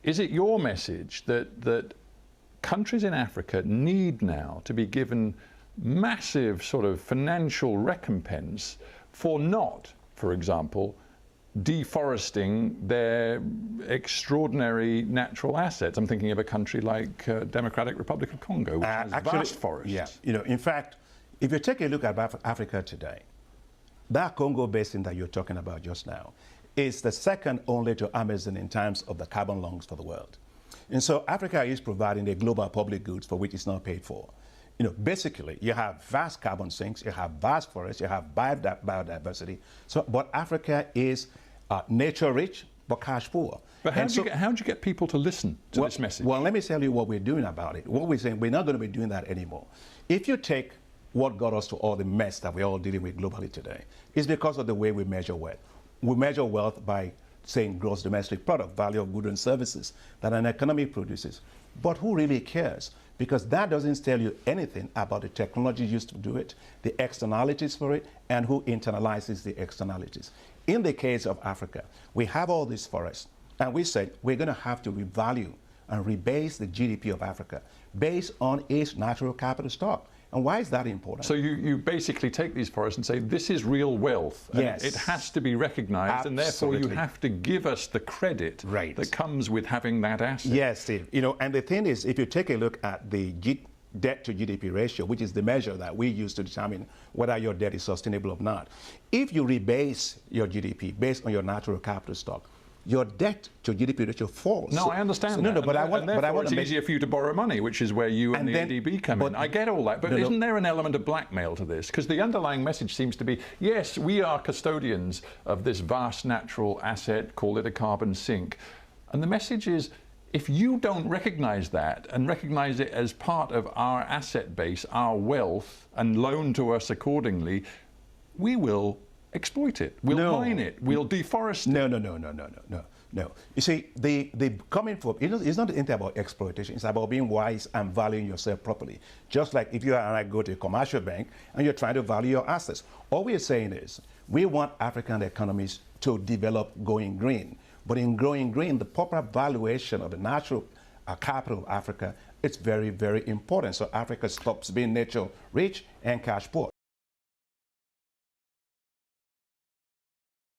Is it your message that countries in Africa need now to be given massive sort of financial recompense for not, for example, deforesting their extraordinary natural assets? I'm thinking of a country like Democratic Republic of Congo, which has vast forests. Yeah, in fact, if you take a look at Africa today, that Congo basin that you're talking about just now is the second only to Amazon in terms of the carbon lungs for the world. And so Africa is providing the global public goods for which it's not paid for. Basically, you have vast carbon sinks, you have vast forests, you have biodiversity. But Africa is nature-rich, but cash-poor. But how do you get people to listen to this message? Well, let me tell you what we're doing about it. What we're saying, we're not going to be doing that anymore. If you take what got us to all the mess that we're all dealing with globally today, it's because of the way we measure wealth. We measure wealth by saying gross domestic product, value of goods and services that an economy produces. But who really cares? Because that doesn't tell you anything about the technology used to do it, the externalities for it, and who internalizes the externalities. In the case of Africa, we have all these forests, and we said we're going to have to revalue and rebase the GDP of Africa based on its natural capital stock. And why is that important? So you basically take these forests and say, this is real wealth. And yes. It has to be recognized, Absolutely. and therefore you have to give us the credit that comes with having that asset. Yes, Steve. And the thing is, if you take a look at the debt to GDP ratio, which is the measure that we use to determine whether your debt is sustainable or not, if you rebase your GDP based on your natural capital stock, your debt to GDP ratio falls. No, I understand that. No, but I want it's easier for you to borrow money, which is where you and the ADB come in. I get all that, but isn't there an element of blackmail to this? Because the underlying message seems to be, yes, we are custodians of this vast natural asset, call it a carbon sink. And the message is, if you don't recognize that and recognize it as part of our asset base, our wealth, and loan to us accordingly, we will exploit it. We'll mine it. We'll deforest it. No. You see, the coming from, it's not anything about exploitation. It's about being wise and valuing yourself properly. Just like if you and I go to a commercial bank and you're trying to value your assets. All we're saying is we want African economies to develop going green. But in going green, the proper valuation of the natural capital of Africa, it's very, very important. So Africa stops being nature rich and cash poor.